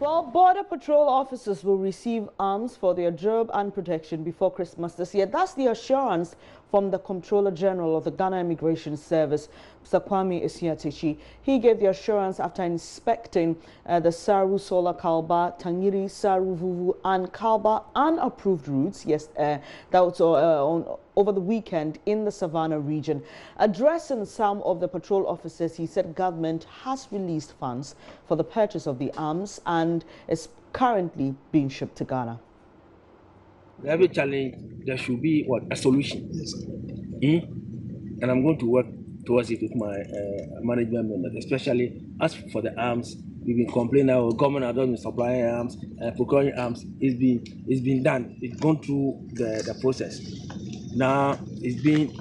Well, Border Patrol officers will receive arms for their job and protection before Christmas this year. That's the assurance from the Comptroller-General of the Ghana Immigration Service, Mr. Kwame Esiatechi. He gave the assurance after inspecting the Saru Sola Kalba, Tangiri, Saru Vuvu, and Kalba unapproved routes. Yes, that was over the weekend in the Savannah region. Addressing some of the patrol officers, he said government has released funds for the purchase of the arms and is currently being shipped to Ghana. Every challenge, there should be a solution. Yes. And I'm going to work towards it with my management members, especially as for the arms. We've been complaining our government has been supplying arms, procuring arms. It's been done. It's gone through the process. Now it's being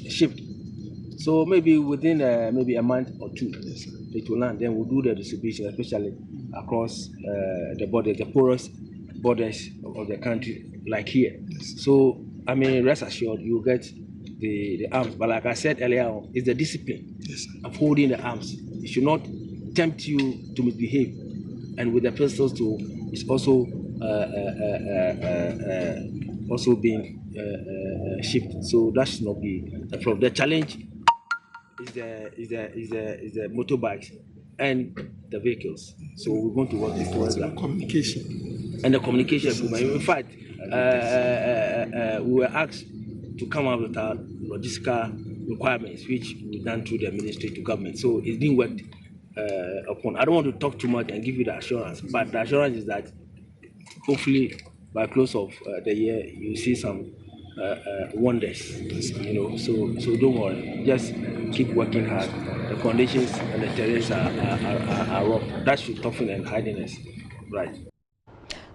shipped. So maybe within maybe a month or two, it will land. Then we'll do the distribution, especially across the borders, the porous borders of the country, like here. So I mean, rest assured, you get the arms. But like I said earlier on, it's the discipline of holding the arms. It should not tempt you to misbehave. And with the pistols too, it's also being shipped. So that should not be the problem. The challenge is the motorbikes and the vehicles. So we're going to work towards that. Communication. And the communication. In fact, we were asked to come up with our logistical requirements, which we done through the ministry to government. So it's being worked upon. I don't want to talk too much and give you the assurance, but the assurance is that hopefully by close of the year you see some wonders, so don't worry, just keep working hard. The conditions and the terrains are rough. That should toughen and hardiness, right?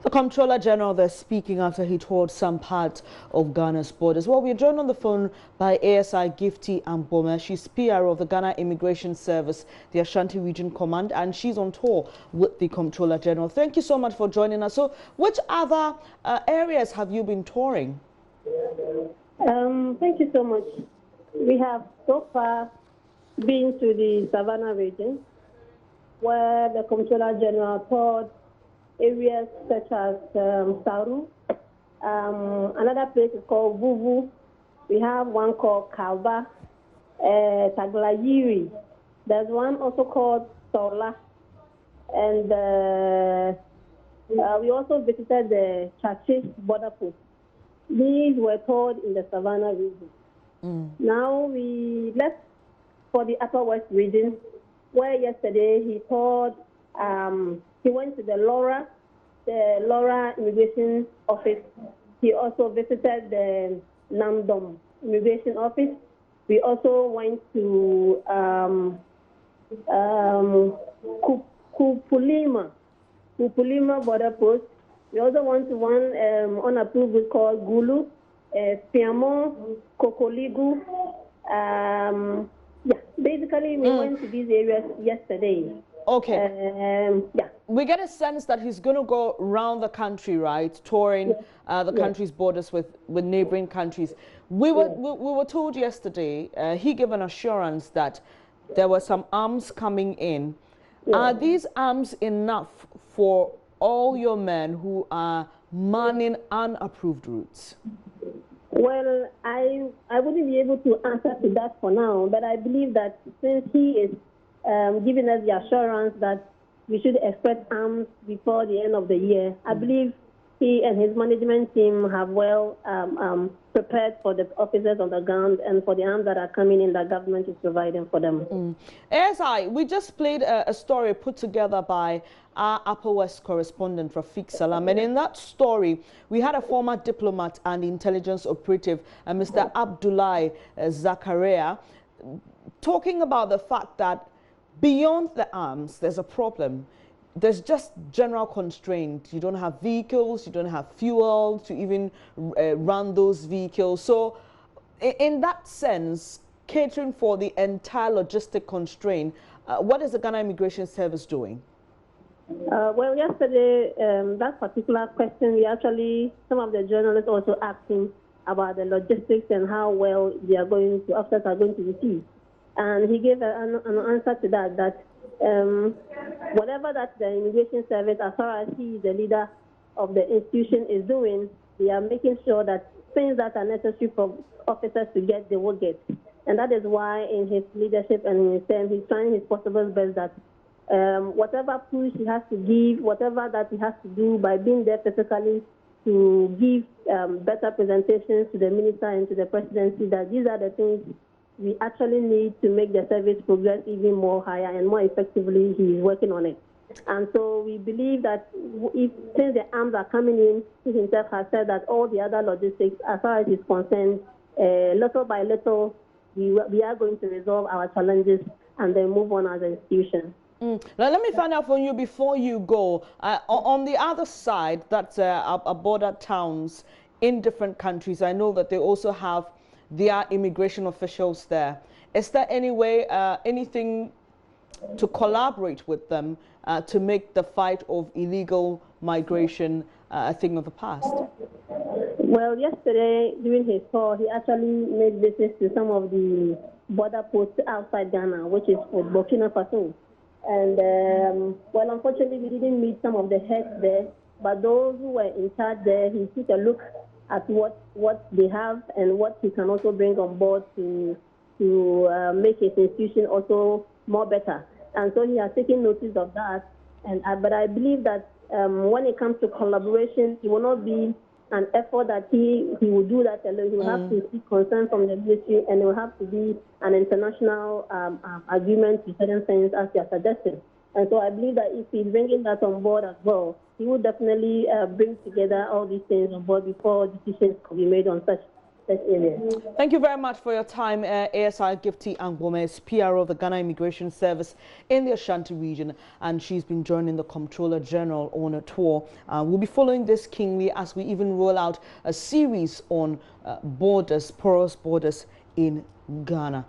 The Comptroller-General there speaking after he toured some parts of Ghana's borders. Well, we're joined on the phone by ASI Gifty Amboma. She's PRO of the Ghana Immigration Service, the Ashanti Region Command, and she's on tour with the Comptroller-General. Thank you so much for joining us. So which other areas have you been touring? Thank you so much. We have so far been to the Savannah region, where the Comptroller-General toured areas such as Saru. Another place is called Vuvu. We have one called Kalba, Taglayiri. There's one also called Sola. And we also visited the Chachi border post. These were toured in the Savannah region. Now we left for the Upper West region, where yesterday he toured. He went to the Laura Immigration Office. He also visited the Namdom Immigration Office. We also went to Kupulima border post. We also went to one unapproved route called Gulu, Spiamon, Kokoligu. Basically we went to these areas yesterday. Okay. We get a sense that he's going to go around the country, right, touring the country's borders with neighboring countries. We were told yesterday, he gave an assurance that there were some arms coming in. Are these arms enough for all your men who are manning unapproved routes? Well, I wouldn't be able to answer to that for now, but I believe that since he is giving us the assurance that we should expect arms before the end of the year, I believe he and his management team have well prepared for the officers on the ground and for the arms that are coming in that government is providing for them. ASI, we just played a story put together by our Upper West correspondent, Rafiq Salam, and in that story, we had a former diplomat and intelligence operative, Mr. Abdullahi Zakaria, talking about the fact that beyond the arms, there's a problem. There's just general constraint. You don't have vehicles, you don't have fuel to even run those vehicles. So in that sense, catering for the entire logistic constraint, what is the Ghana Immigration Service doing? Well, yesterday, that particular question, some of the journalists also asking about the logistics and how well officers are going to receive. And he gave an answer to that whatever that the immigration service, as far as he is the leader of the institution, is doing, they are making sure that things that are necessary for officers to get, they will get. And that is why in his leadership and in his term, he's trying his possible best that whatever push he has to give, whatever that he has to do by being there physically to give better presentations to the minister and to the presidency, that these are the things we actually need to make the service progress even more higher and more effectively. He is working on it. And so we believe that since the arms are coming in, he himself has said that all the other logistics, as far as he's concerned, little by little, we are going to resolve our challenges and then move on as an institution. Now, let me find out from you before you go. On the other side, that's our border towns in different countries, I know that they also have their immigration officials there. Is there any way, anything to collaborate with them to make the fight of illegal migration a thing of the past? Well, yesterday during his call, he actually made visits to some of the border posts outside Ghana, which is for Burkina Faso. And, well, unfortunately, we didn't meet some of the heads there, but those who were in charge there, he took a look at what they have and what he can also bring on board to make his institution also more better. And so he has taken notice of that. And but I believe that when it comes to collaboration, it will not be an effort that he will do that alone. He will have to seek consent from the ministry, and it will have to be an international agreement to certain things as you are suggesting. And so I believe that if he's bringing that on board as well, he will definitely bring together all these things on board before decisions can be made on such areas. Thank you very much for your time, ASI Gifty Angwome, PRO of the Ghana Immigration Service in the Ashanti region, and she's been joining the Comptroller-General on a tour. We'll be following this keenly as we even roll out a series on borders, porous borders in Ghana.